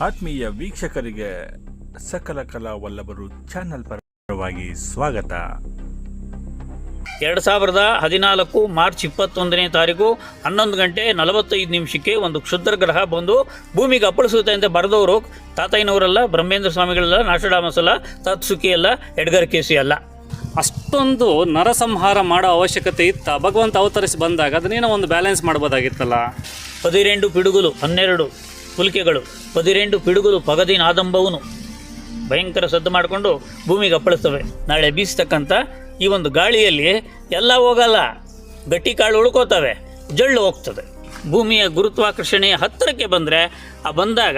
ಆತ್ಮೀಯ ವೀಕ್ಷಕರಿಗೆ ಸಕಲ ಕಲಾ ವಲ್ಲಭರು ಚಾನೆಲ್ ಪರವಾಗಿ ಸ್ವಾಗತ. 2014 ಮಾರ್ಚ್ 21ನೇ ತಾರೀಕು 11 ಗಂಟೆ 45 ನಿಮಿಷಕ್ಕೆ ಒಂದು ಕ್ಷುದ್ರ ಗ್ರಹ ಬಂದು ಭೂಮಿಗೆ ಅಪ್ಪಳಿಸುತ್ತೆ ಅಂತ ಬರೆದವರು ತಾತಯ್ಯನವರಲ್ಲ, ಬ್ರಹ್ಮೇಂದ್ರ ಸ್ವಾಮಿಗಳಲ್ಲ, ನಾಸ್ಟ್ರಡಾಮಸ್ ಅಲ್ಲ, ತತ್ಸುಕಿ ಅಲ್ಲ, ಎಡ್ಗರ್ ಕೇಸಿ ಅಲ್ಲ. ಅಷ್ಟೊಂದು ನರಸಂಹಾರ ಮಾಡೋ ಅವಶ್ಯಕತೆ ಇತ್ತ? ಭಗವಂತ ಅವತರಿಸಿ ಬಂದಾಗ ಅದನ್ನೇನೋ ಒಂದು ಬ್ಯಾಲೆನ್ಸ್ ಮಾಡ್ಬೋದಾಗಿತ್ತಲ್ಲ. 12 ಪಿಡುಗುಲು 12 ಪುಲ್ಕೆಗಳು 12 ಪಿಡುಗುಲು ಪಗದಿನಾದಂಬವನು ಭಯಂಕರ ಸದ್ದು ಮಾಡಿಕೊಂಡು ಭೂಮಿಗೆ ಅಪ್ಪಳಿಸ್ತವೆ. ನಾಳೆ ಬೀಸ್ತಕ್ಕಂಥ ಈ ಒಂದು ಗಾಳಿಯಲ್ಲಿ ಎಲ್ಲ ಹೋಗಲ್ಲ, ಗಟ್ಟಿ ಕಾಳು ಉಳ್ಕೋತವೆ, ಜಳ್ಳು ಹೋಗ್ತದೆ. ಭೂಮಿಯ ಗುರುತ್ವಾಕರ್ಷಣೆಯ ಹತ್ತಿರಕ್ಕೆ ಬಂದರೆ ಬಂದಾಗ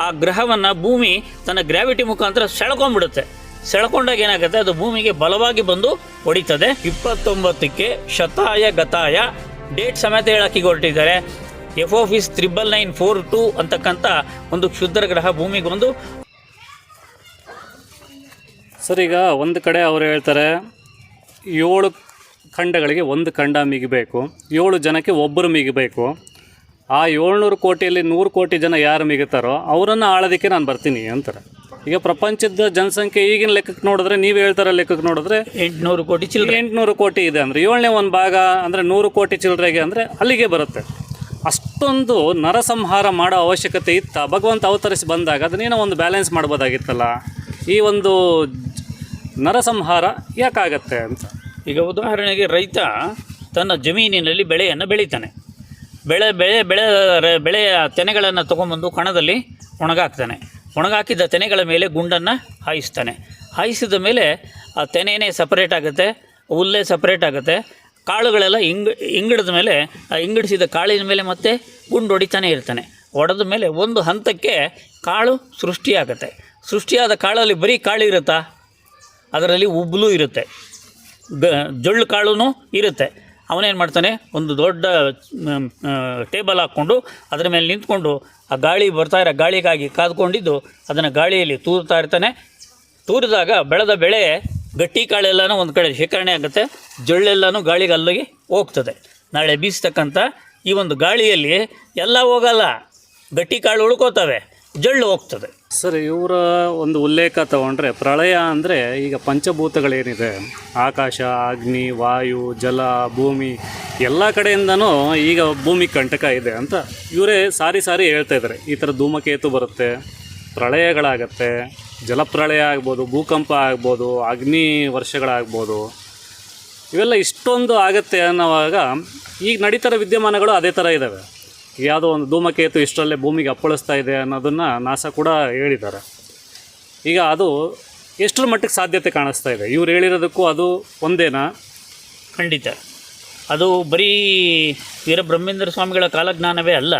ಆ ಗ್ರಹವನ್ನು ಭೂಮಿ ತನ್ನ ಗ್ರಾವಿಟಿ ಮುಖಾಂತರ ಸೆಳ್ಕೊಂಡ್ಬಿಡುತ್ತೆ. ಸೆಳ್ಕೊಂಡಾಗ ಏನಾಗುತ್ತೆ, ಅದು ಭೂಮಿಗೆ ಬಲವಾಗಿ ಬಂದು ಹೊಡಿತದೆ. 29ಕ್ಕೆ ಶತಾಯ ಗತಾಯ ಡೇಟ್ ಸಮೇತ ಹೇಳಕ್ಕೆ ಹೊರಟಿದ್ದಾರೆ. FOFIS 99942 ಅಂತಕ್ಕಂಥ ಒಂದು ಕ್ಷುದ್ರ ಗ್ರಹ ಭೂಮಿಗೆ ಬಂದು. ಸರ್, ಈಗ ಒಂದು ಕಡೆ ಅವರು ಹೇಳ್ತಾರೆ 7 ಖಂಡಗಳಿಗೆ 1 ಖಂಡ ಮಿಗಬೇಕು, 7 ಜನಕ್ಕೆ ಒಬ್ಬರು ಮಿಗಬೇಕು. ಆ 700 ಕೋಟಿಯಲ್ಲಿ 100 ಕೋಟಿ ಜನ ಯಾರು ಮಿಗುತ್ತಾರೋ ಅವರನ್ನು ಆಳೋದಕ್ಕೆ ನಾನು ಬರ್ತೀನಿ ಅಂತಾರೆ. ಈಗ ಪ್ರಪಂಚದ ಜನಸಂಖ್ಯೆ ಈಗಿನ ಲೆಕ್ಕಕ್ಕೆ ನೋಡಿದ್ರೆ, ನೀವು ಹೇಳ್ತಾರ ಲೆಕ್ಕಕ್ಕೆ ನೋಡಿದ್ರೆ 800 ಕೋಟಿ ಚಿಲ್ಲರೆ, 800 ಕೋಟಿ ಇದೆ ಅಂದರೆ 7ನೇ ಒಂದು ಭಾಗ ಅಂದರೆ 100 ಕೋಟಿ ಚಿಲ್ಲರೆಗೆ ಅಂದರೆ ಅಲ್ಲಿಗೆ ಬರುತ್ತೆ. ಅಷ್ಟೊಂದು ನರಸಂಹಾರ ಮಾಡೋ ಅವಶ್ಯಕತೆ ಇತ್ತ? ಭಗವಂತ ಅವತರಿಸಿ ಬಂದಾಗ ಅದನ್ನೇನೋ ಒಂದು ಬ್ಯಾಲೆನ್ಸ್ ಮಾಡ್ಬೋದಾಗಿತ್ತಲ್ಲ. ಈ ಒಂದು ನರಸಂಹಾರ ಯಾಕಾಗತ್ತೆ ಅಂತ. ಈಗ ಉದಾಹರಣೆಗೆ ರೈತ ತನ್ನ ಜಮೀನಿನಲ್ಲಿ ಬೆಳೆಯನ್ನು ಬೆಳೀತಾನೆ. ಬೆಳೆಯ ತೆನೆಗಳನ್ನು ತೊಗೊಂಬಂದು ಕಣದಲ್ಲಿ ಒಣಗಾಕ್ತಾನೆ. ಒಣಗಾಕಿದ ತೆನೆಗಳ ಮೇಲೆ ಗುಂಡನ್ನು ಹಾಯಿಸ್ತಾನೆ. ಹಾಯಿಸಿದ ಮೇಲೆ ಆ ತೆನೆಯೇ ಸಪ್ರೇಟ್ ಆಗುತ್ತೆ, ಹುಲ್ಲೇ ಸಪ್ರೇಟ್ ಆಗುತ್ತೆ. ಕಾಳುಗಳೆಲ್ಲ ಇಂಗಿಡಿದ ಮೇಲೆ ಆ ಇಂಗಿಡಿಸಿದ ಕಾಳಿನ ಮೇಲೆ ಮತ್ತೆ ಗುಂಡು ಹೊಡಿತಾನೆ ಇರ್ತಾನೆ. ಹೊಡೆದ ಮೇಲೆ ಒಂದು ಹಂತಕ್ಕೆ ಕಾಳು ಸೃಷ್ಟಿಯಾಗುತ್ತೆ. ಸೃಷ್ಟಿಯಾದ ಕಾಳಲ್ಲಿ ಬರೀ ಕಾಳು ಇರುತ್ತಾ? ಅದರಲ್ಲಿ ಉಬ್ಬಲು ಇರುತ್ತೆ, ಜೊಳ್ಳು ಕಾಳು ಇರುತ್ತೆ. ಅವನೇನು ಮಾಡ್ತಾನೆ, ಒಂದು ದೊಡ್ಡ ಟೇಬಲ್ ಹಾಕ್ಕೊಂಡು ಅದರ ಮೇಲೆ ನಿಂತ್ಕೊಂಡು ಆ ಗಾಳಿ ಬರ್ತಾ ಇರೋ ಗಾಳಿಗಾಗಿ ಕಾದ್ಕೊಂಡಿದ್ದು ಅದನ್ನು ಗಾಳಿಯಲ್ಲಿ ತೂರ್ತಾ ಇರ್ತಾನೆ. ತೂರಿದಾಗ ಬೆಳೆದ ಬೆಳೆ ಗಟ್ಟಿ ಕಾಳೆಲ್ಲನೂ ಒಂದು ಕಡೆ ಶೇಖರಣೆ ಆಗುತ್ತೆ, ಜೊಳ್ಳೆಲ್ಲನೂ ಗಾಳಿಗೆ ಅಲ್ಲಿಗೆ ಹೋಗ್ತದೆ. ನಾಳೆ ಬೀಸ್ತಕ್ಕಂಥ ಈ ಒಂದು ಗಾಳಿಯಲ್ಲಿ ಎಲ್ಲ ಹೋಗಲ್ಲ, ಗಟ್ಟಿ ಕಾಳು ಉಳ್ಕೋತವೆ, ಜಳ್ಳು ಹೋಗ್ತದೆ. ಸರ್, ಇವರ ಒಂದು ಉಲ್ಲೇಖ ತಗೊಂಡ್ರೆ ಪ್ರಳಯ ಅಂದರೆ ಈಗ ಪಂಚಭೂತಗಳೇನಿದೆ, ಆಕಾಶ, ಅಗ್ನಿ, ವಾಯು, ಜಲ, ಭೂಮಿ ಎಲ್ಲ ಕಡೆಯಿಂದನೂ ಈಗ ಭೂಮಿ ಕಂಟಕ ಇದೆ ಅಂತ ಇವರೇ ಸಾರಿ ಹೇಳ್ತಾ ಇದ್ದಾರೆ. ಈ ಥರ ಧೂಮಕೇತು ಬರುತ್ತೆ, ಪ್ರಳಯಗಳಾಗತ್ತೆ, ಜಲಪ್ರಳಯ ಆಗ್ಬೋದು, ಭೂಕಂಪ ಆಗ್ಬೋದು, ಅಗ್ನಿ ವರ್ಷಗಳಾಗ್ಬೋದು, ಇವೆಲ್ಲ ಇಷ್ಟೊಂದು ಆಗತ್ತೆ ಅನ್ನೋವಾಗ ಈಗ ನಡೀತಾರ ವಿದ್ಯಮಾನಗಳು ಅದೇ ಥರ ಇದ್ದಾವೆ. ಯಾವುದೋ ಒಂದು ಧೂಮಕೇತು ಇಷ್ಟರಲ್ಲೇ ಭೂಮಿಗೆ ಅಪ್ಪಳಿಸ್ತಾ ಇದೆ ಅನ್ನೋದನ್ನು ನಾಸಾ ಕೂಡ ಹೇಳಿದ್ದಾರೆ. ಈಗ ಅದು ಎಷ್ಟರ ಮಟ್ಟಿಗೆ ಸಾಧ್ಯತೆ ಕಾಣಿಸ್ತಾ ಇದೆ? ಇವ್ರು ಹೇಳಿರೋದಕ್ಕೂ ಅದು ಒಂದೇನಾ? ಖಂಡಿತ ಅದು ಬರೀ ವೀರಬ್ರಹ್ಮೇಂದ್ರ ಸ್ವಾಮಿಗಳ ಕಾಲಜ್ಞಾನವೇ ಅಲ್ಲ.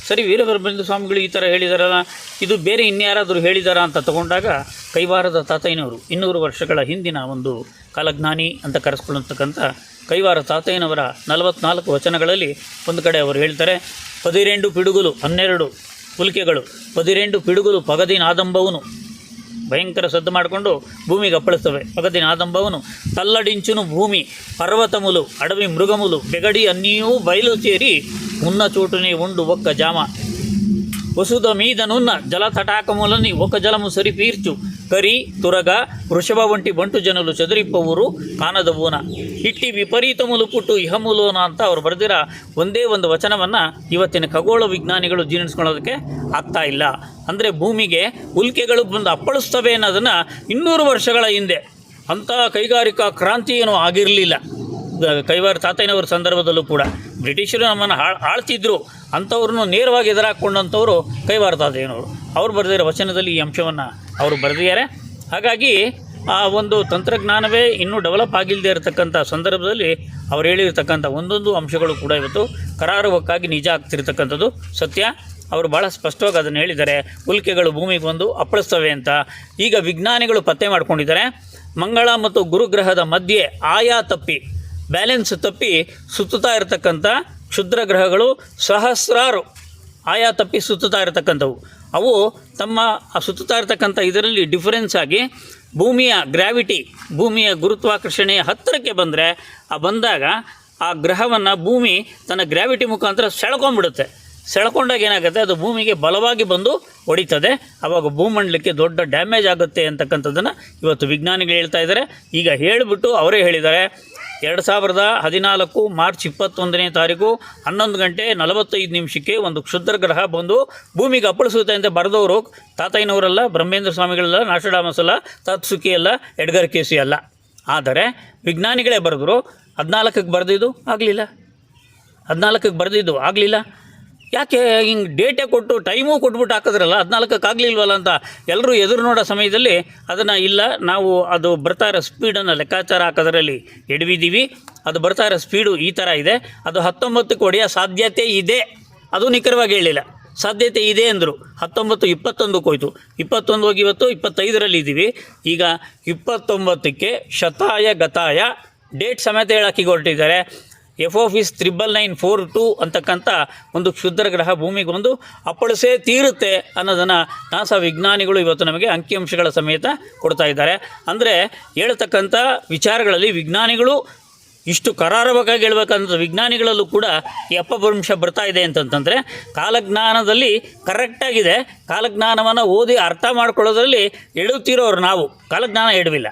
ಸರಿ, ವೀರಬ್ರಹ್ಮೇಂದ್ರ ಸ್ವಾಮಿಗಳು ಈ ಥರ ಹೇಳಿದಾರಲ್ಲ, ಇದು ಬೇರೆ ಇನ್ಯಾರಾದರೂ ಹೇಳಿದಾರ ಅಂತ ತಗೊಂಡಾಗ ಕೈವಾರದ ತಾತಯ್ಯನವರು 200 ವರ್ಷಗಳ ಹಿಂದಿನ ಒಂದು ಕಾಲಜ್ಞಾನಿ ಅಂತ ಕರೆಸ್ಕೊಳ್ಳತಕ್ಕಂಥ ಕೈವಾರ ತಾತಯ್ಯನವರ 44 ವಚನಗಳಲ್ಲಿ ಒಂದು ಕಡೆ ಅವರು ಹೇಳ್ತಾರೆ, 12 ಪಿಡುಗುಲು 12 ಪುಲ್ಕೆಗಳು 12 ಪಿಡುಗುಲು ಪಗದಿನಾದಂಬವನು ಭಯಂಕರ ಸದ್ದು ಮಾಡಿಕೊಂಡು ಭೂಮಿಗೆ ಅಪ್ಪಳಿಸ್ತವೆ. ಪಗದಿನಾದಂಬವನು ತಲ್ಲಡಿಂಚುನು ಭೂಮಿ ಪರ್ವತములు ಅಡವಿ ಮೃಗములు ಬೆಗಡಿ ಅನ್ನಿಯೂ ಬಯಲು ಸೇರಿ ಮುನ್ನ ಚೋಟುನಿ ಉಂಡು ಒಕ್ಕ ಜಾಮ ವಸುದ ಮೀದನುನ್ನ జలతటాకములని ఒక జలము సరిపీర్చు కరి తురగ వృషభ వంటి బంటు జనులు చెదిరిప్పవురు ಕಾನದವೂನ ಇಟ್ಟಿ ವಿಪರೀತములు ಪುಟ್ಟು ಇಹಮುಲೋನ ಅಂತ ಅವ್ರು ಬರೆದಿರೋ ಒಂದೇ ಒಂದು ವಚನವನ್ನು ಇವತ್ತಿನ ಖಗೋಳ ವಿಜ್ಞಾನಿಗಳು ಜೀರ್ಣಿಸ್ಕೊಳ್ಳೋದಕ್ಕೆ ಆಗ್ತಾ ಇಲ್ಲ. ಅಂದರೆ ಭೂಮಿಗೆ ಉಲ್ಕೆಗಳು ಬಂದು ಅಪ್ಪಳಿಸ್ತವೆ ಅನ್ನೋದನ್ನು 200 ವರ್ಷಗಳ ಹಿಂದೆ ಅಂಥ ಕೈಗಾರಿಕಾ ಕ್ರಾಂತಿ ಏನೂ ಆಗಿರಲಿಲ್ಲ. ಕೈವಾರ ತಾತಯ್ಯನವರ ಸಂದರ್ಭದಲ್ಲೂ ಕೂಡ ಬ್ರಿಟಿಷರು ನಮ್ಮನ್ನು ಆಳ್ತಿದ್ರು, ಅಂಥವ್ರನ್ನು ನೇರವಾಗಿ ಎದುರಾಕೊಂಡಂಥವ್ರು ಕೈವಾರ ತಾತಯ್ಯನವರು. ಅವ್ರು ಬರೆದಿರೋ ವಚನದಲ್ಲಿ ಈ ಅಂಶವನ್ನು ಅವರು ಬರೆದಿದ್ದಾರೆ. ಹಾಗಾಗಿ ಆ ಒಂದು ತಂತ್ರಜ್ಞಾನವೇ ಇನ್ನೂ ಡೆವಲಪ್ ಆಗಿಲ್ಲದೆ ಇರತಕ್ಕಂಥ ಸಂದರ್ಭದಲ್ಲಿ ಅವ್ರು ಹೇಳಿರ್ತಕ್ಕಂಥ ಒಂದೊಂದು ಅಂಶಗಳು ಕೂಡ ಇವತ್ತು ಕರಾರುವಕ್ಕಾಗಿ ನಿಜ ಆಗ್ತಿರ್ತಕ್ಕಂಥದ್ದು ಸತ್ಯ. ಅವರು ಭಾಳ ಸ್ಪಷ್ಟವಾಗಿ ಅದನ್ನು ಹೇಳಿದ್ದಾರೆ, ಉಲ್ಕೆಗಳು ಭೂಮಿಗೆ ಬಂದು ಅಪ್ಪಳಿಸ್ತವೆ ಅಂತ. ಈಗ ವಿಜ್ಞಾನಿಗಳು ಪತ್ತೆ ಮಾಡ್ಕೊಂಡಿದ್ದಾರೆ, ಮಂಗಳ ಮತ್ತು ಗುರುಗ್ರಹದ ಮಧ್ಯೆ ಬ್ಯಾಲೆನ್ಸ್ ತಪ್ಪಿ ಸುತ್ತುತ್ತಾ ಇರತಕ್ಕಂಥ ಕ್ಷುದ್ರ ಗ್ರಹಗಳು ಸಹಸ್ರಾರು ತಪ್ಪಿ ಸುತ್ತುತ್ತಾ ಇರತಕ್ಕಂಥವು. ಅವು ತಮ್ಮ ಸುತ್ತುತ್ತಾ ಇರತಕ್ಕಂಥ ಇದರಲ್ಲಿ ಡಿಫರೆನ್ಸ್ ಆಗಿ ಭೂಮಿಯ ಗ್ರಾವಿಟಿ, ಭೂಮಿಯ ಗುರುತ್ವಾಕರ್ಷಣೆಯ ಹತ್ತಿರಕ್ಕೆ ಬಂದಾಗ ಆ ಗ್ರಹವನ್ನು ಭೂಮಿ ತನ್ನ ಗ್ರಾವಿಟಿ ಮುಖಾಂತರ ಸೆಳ್ಕೊಂಡ್ಬಿಡುತ್ತೆ. ಸೆಳ್ಕೊಂಡಾಗ ಏನಾಗುತ್ತೆ, ಅದು ಭೂಮಿಗೆ ಬಲವಾಗಿ ಬಂದು ಹೊಡಿತದೆ. ಆವಾಗ ಭೂಮಂಡಲಕ್ಕೆ ದೊಡ್ಡ ಡ್ಯಾಮೇಜ್ ಆಗುತ್ತೆ ಅಂತಕ್ಕಂಥದ್ದನ್ನು ಇವತ್ತು ವಿಜ್ಞಾನಿಗಳು ಹೇಳ್ತಾ ಇದ್ದಾರೆ. ಈಗ ಹೇಳಿಬಿಟ್ಟು ಅವರೇ ಹೇಳಿದ್ದಾರೆ, 2014 ಮಾರ್ಚ್ 21ನೇ ತಾರೀಕು 11 ಗಂಟೆ 45 ನಿಮಿಷಕ್ಕೆ ಒಂದು ಕ್ಷುದ್ರ ಗ್ರಹ ಬಂದು ಭೂಮಿಗೆ ಅಪ್ಪಳಿಸುತ್ತೆ ಅಂತ ಬರೆದವರು ತಾತಯ್ಯನವರಲ್ಲ, ಬ್ರಹ್ಮೇಂದ್ರ ಸ್ವಾಮಿಗಳಲ್ಲ, ನಾಸ್ಟ್ರಡಾಮಸ್ ಅಲ್ಲ, ತತ್ಸುಕಿ ಅಲ್ಲ, ಎಡ್ಗರ್ ಕೇಸಿ ಅಲ್ಲ. ಆದರೆ ವಿಜ್ಞಾನಿಗಳೇ ಬರೆದ್ರು. 14ಕ್ಕೆ ಬರೆದಿದ್ದು ಆಗಲಿಲ್ಲ, 14ಕ್ಕೆ ಬರೆದಿದ್ದು ಆಗಲಿಲ್ಲ. ಯಾಕೆ ಹಿಂಗೆ ಡೇಟೇ ಕೊಟ್ಟು ಟೈಮೂ ಕೊಟ್ಬಿಟ್ಟು ಹಾಕಿದ್ರಲ್ಲ, 14ಕ್ಕೆ ಆಗಲಿಲ್ವಲ್ಲ ಅಂತ ಎಲ್ಲರೂ ಎದುರು ನೋಡೋ ಸಮಯದಲ್ಲಿ ಅದನ್ನು ಇಲ್ಲ, ನಾವು ಅದು ಬರ್ತಾ ಇರೋ ಸ್ಪೀಡನ್ನು ಲೆಕ್ಕಾಚಾರ ಹಾಕೋದ್ರಲ್ಲಿ ಎಡವಿದ್ದೀವಿ, ಅದು ಬರ್ತಾ ಇರೋ ಸ್ಪೀಡು ಈ ಥರ ಇದೆ, ಅದು 19ಕ್ಕೆ ಹೊಡೆಯೋ ಸಾಧ್ಯತೆ ಇದೆ, ಅದು ನಿಖರವಾಗಿ ಹೇಳಿಲ್ಲ, ಸಾಧ್ಯತೆ ಇದೆ ಅಂದರು. 19 21ಕ್ಕೆ ಹೋಯ್ತು, 21 ಹೋಗಿ ಇವತ್ತು 25ರಲ್ಲಿ ಇದ್ದೀವಿ. ಈಗ 29ಕ್ಕೆ ಶತಾಯ ಗತಾಯ ಡೇಟ್ ಸಮೇತ ಹೇಳೋಕ್ಕೆ ಹೊರಟಿದ್ದಾರೆ. FOFIS 99942 ಅಂತಕ್ಕಂಥ ಒಂದು ಕ್ಷುದ್ರ ಗ್ರಹ ಭೂಮಿಗೆ ಒಂದು ಅಪ್ಪಳಿಸೇ ತೀರುತ್ತೆ ಅನ್ನೋದನ್ನು ನಾಸಾ ವಿಜ್ಞಾನಿಗಳು ಇವತ್ತು ನಮಗೆ ಅಂಕಿಅಂಶಗಳ ಸಮೇತ ಕೊಡ್ತಾ ಇದ್ದಾರೆ. ಅಂದರೆ ಹೇಳ್ತಕ್ಕಂಥ ವಿಚಾರಗಳಲ್ಲಿ ವಿಜ್ಞಾನಿಗಳು ಇಷ್ಟು ಕರಾರವಾಗಿ ಹೇಳ್ಬೇಕಂದ್ರೆ ವಿಜ್ಞಾನಿಗಳಲ್ಲೂ ಕೂಡ ಈ ಅಪಭ್ರಂಶ ಬರ್ತಾ ಇದೆ ಅಂತಂತಂದರೆ ಕಾಲಜ್ಞಾನದಲ್ಲಿ ಕರೆಕ್ಟಾಗಿದೆ. ಕಾಲಜ್ಞಾನವನ್ನು ಓದಿ ಅರ್ಥ ಮಾಡ್ಕೊಳ್ಳೋದ್ರಲ್ಲಿ ಎಡುತ್ತಿರೋರು ನಾವು, ಕಾಲಜ್ಞಾನ ಎಡವಿಲ್ಲ.